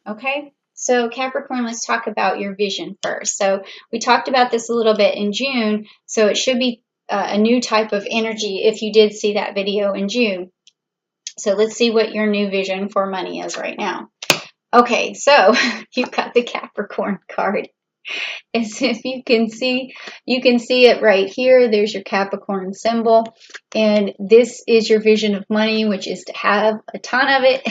Okay, so Capricorn, let's talk about your vision first. So we talked about this a little bit in June, so it should be a new type of energy if you did see that video in June. So let's see what your new vision for money is right now. Okay, so you've got the Capricorn card. As if you can see it right here. There's your Capricorn symbol. And this is your vision of money, which is to have a ton of it.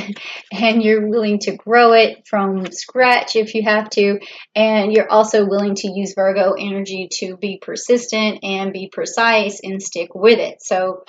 And you're willing to grow it from scratch if you have to. And you're also willing to use Virgo energy to be persistent and be precise and stick with it. So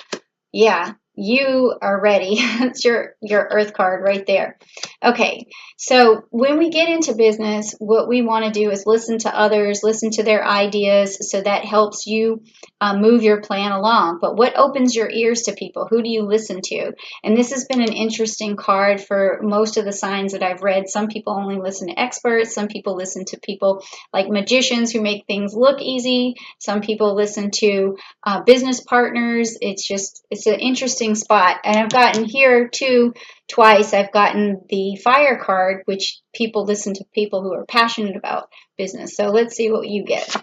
yeah, you are ready. That's your Earth card right there. Okay, so when we get into business, what we want to do is listen to others, listen to their ideas, so that helps you move your plan along. But what opens your ears to people? Who do you listen to? And this has been an interesting card for most of the signs that I've read. Some people only listen to experts. Some people listen to people like magicians who make things look easy. Some people listen to business partners. It's an interesting spot. And I've gotten here too twice. I've gotten the fire card, which people listen to people who are passionate about business. So let's see what you get.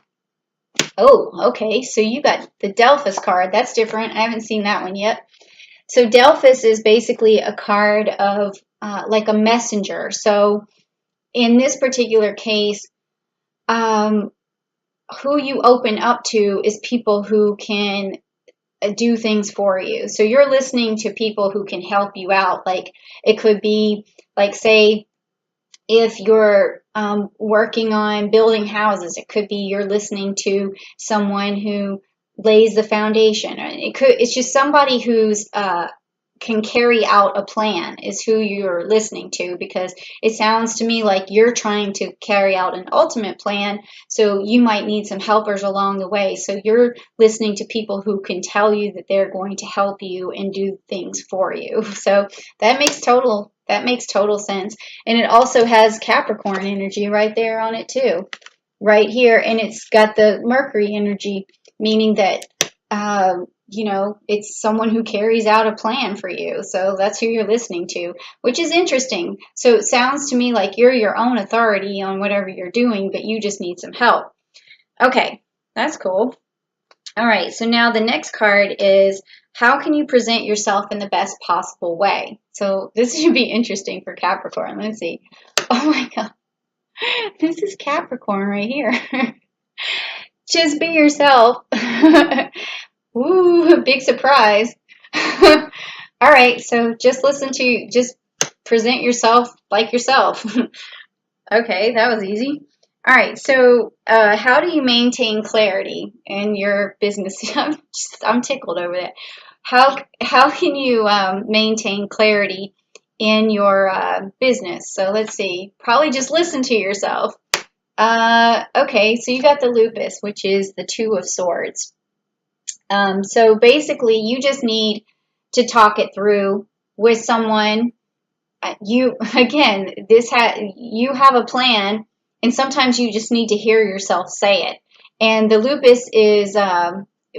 Oh, okay. So you got the Delphus card. That's different. I haven't seen that one yet. So Delphus is basically a card of like a messenger. So in this particular case, who you open up to is people who can do things for you. So you're listening to people who can help you out. Like it could be like, say, if you're working on building houses, it could be you're listening to someone who lays the foundation. It's just somebody who's can carry out a plan is who you're listening to, because it sounds to me like you're trying to carry out an ultimate plan, so you might need some helpers along the way. So you're listening to people who can tell you that they're going to help you and do things for you. So that makes total sense. And it also has Capricorn energy right there on it too, right here. And it's got the Mercury energy, meaning that it's someone who carries out a plan for you. So that's who you're listening to, which is interesting. So it sounds to me like you're your own authority on whatever you're doing, but you just need some help. Okay, that's cool. All right, so now the next card is, how can you present yourself in the best possible way? So this should be interesting for Capricorn. Let's see. Oh my God. This is Capricorn right here. Just be yourself. Ooh, big surprise. All right, so just present yourself like yourself. Okay, that was easy. All right, so how do you maintain clarity in your business? I'm tickled over that. How can you maintain clarity in your business? So let's see. Probably just listen to yourself. Okay, so you got the lupus, which is the Two of Swords. So basically, you just need to talk it through with someone. You have a plan, and sometimes you just need to hear yourself say it. And the lupus is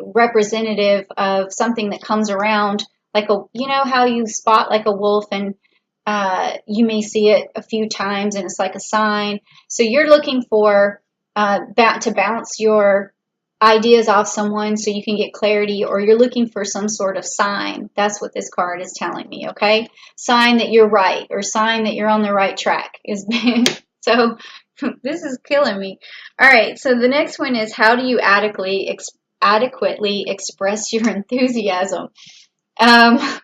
representative of something that comes around, like how you spot like a wolf, and you may see it a few times, and it's like a sign. So you're looking for to bounce your ideas off someone so you can get clarity, or you're looking for some sort of sign. That's what this card is telling me, okay? Sign that you're right, or sign that you're on the right track. So this is killing me. All right, so the next one is, how do you adequately express your enthusiasm? Okay,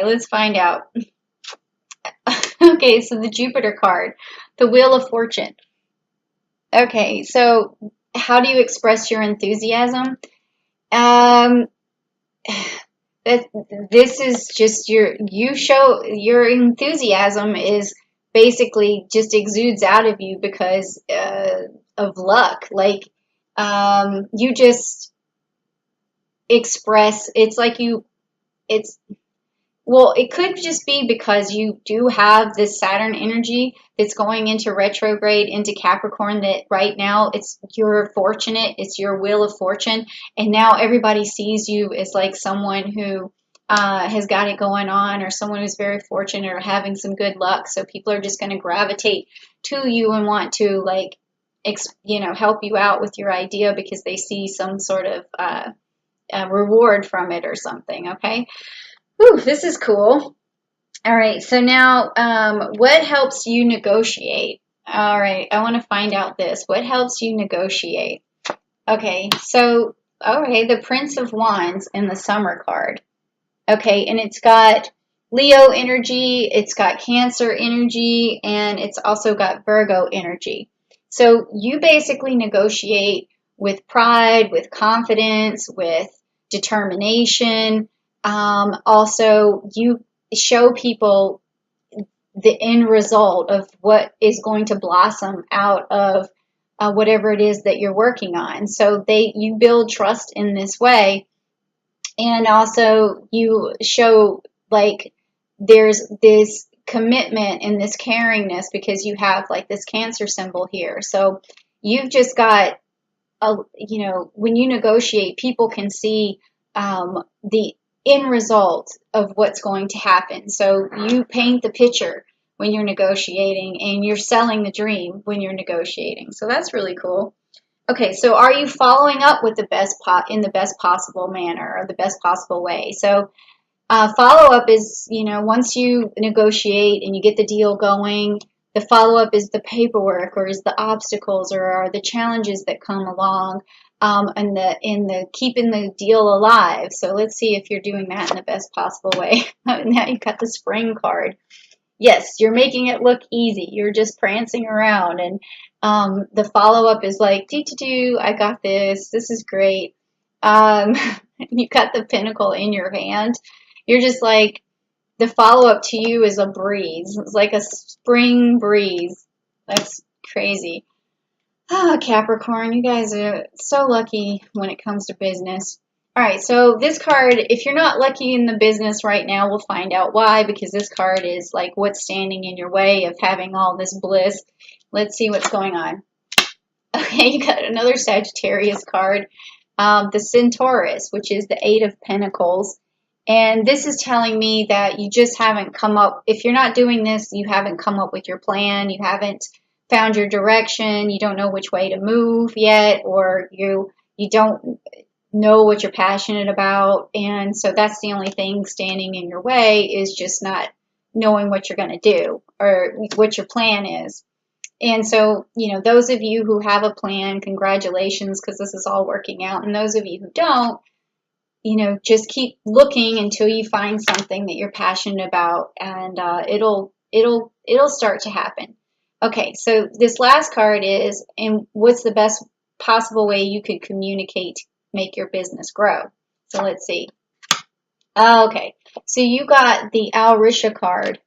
let's find out. Okay, so the Jupiter card, the Wheel of Fortune. Okay, so how do you express your enthusiasm? This is just your enthusiasm is basically just exudes out of you because of luck. Like you just express. It could just be because you do have this Saturn energy that's going into retrograde into Capricorn, that right now you're fortunate, it's your Wheel of Fortune, and now everybody sees you as like someone who has got it going on, or someone who's very fortunate or having some good luck. So people are just going to gravitate to you and want to like, help you out with your idea because they see some sort of reward from it or something. Okay. Whew, this is cool. All right. So now, what helps you negotiate? All right. I want to find out this. What helps you negotiate? Okay. So, all right. The Prince of Wands in the Summer card. Okay, and it's got Leo energy, it's got Cancer energy, and it's also got Virgo energy. So you basically negotiate with pride, with confidence, with determination. Also, you show people the end result of what is going to blossom out of whatever it is that you're working on. So you build trust in this way, and also you show like there's this commitment and this caringness because you have like this Cancer symbol here. So you've just got when you negotiate, people can see the end result of what's going to happen. So you paint the picture when you're negotiating, and you're selling the dream when you're negotiating. So that's really cool. Okay, so are you following up with the in the best possible manner or the best possible way? So follow up is, once you negotiate and you get the deal going, the follow up is the paperwork, or is the obstacles, or are the challenges that come along, and the keeping the deal alive. So let's see if you're doing that in the best possible way. Now you've got the Spring card. Yes, you're making it look easy. You're just prancing around, and the follow up is like, do, I got this. This is great. You got the Pentacle in your hand. You're just like, the follow up to you is a breeze. It's like a spring breeze. That's crazy. Ah, Capricorn, you guys are so lucky when it comes to business. All right, so this card, if you're not lucky in the business right now, we'll find out why, because this card is like what's standing in your way of having all this bliss. Let's see what's going on. Okay, you got another Sagittarius card, the Centaurus, which is the Eight of Pentacles. And this is telling me that you just haven't come up, if you're not doing this, you haven't come up with your plan, you haven't found your direction, you don't know which way to move yet, or you don't know what you're passionate about. And so that's the only thing standing in your way, is just not knowing what you're going to do or what your plan is. And so, those of you who have a plan, congratulations, because this is all working out. And those of you who don't, just keep looking until you find something that you're passionate about, and it'll start to happen. Okay, so this last card is, and what's the best possible way you could communicate, make your business grow? So let's see. Okay, so you got the Alrisha card.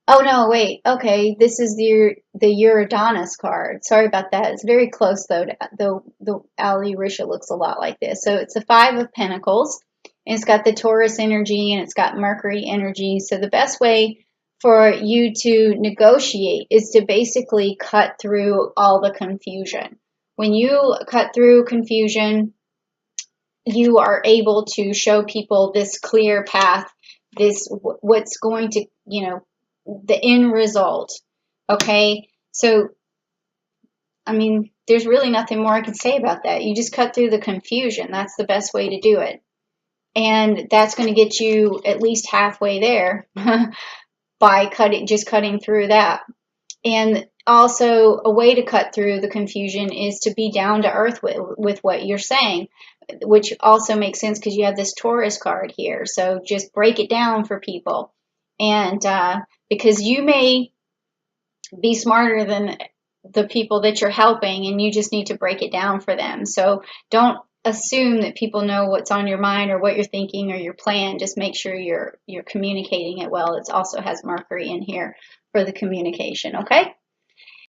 Oh no, wait. Okay, this is the Uranus card. Sorry about that. It's very close though. The Alrisha looks a lot like this. So it's the Five of Pentacles, and it's got the Taurus energy, and it's got Mercury energy. So the best way for you to negotiate is to basically cut through all the confusion. When you cut through confusion, you are able to show people this clear path, this what's going to, the end result. Okay, so I mean, there's really nothing more I can say about that. You just cut through the confusion. That's the best way to do it, and that's going to get you at least halfway there by cutting through that. And also, a way to cut through the confusion is to be down to earth with what you're saying, which also makes sense because you have this Taurus card here. So just break it down for people. And because you may be smarter than the people that you're helping, and you just need to break it down for them. So don't assume that people know what's on your mind or what you're thinking or your plan. Just make sure you're communicating it well. It also has Mercury in here for the communication, okay?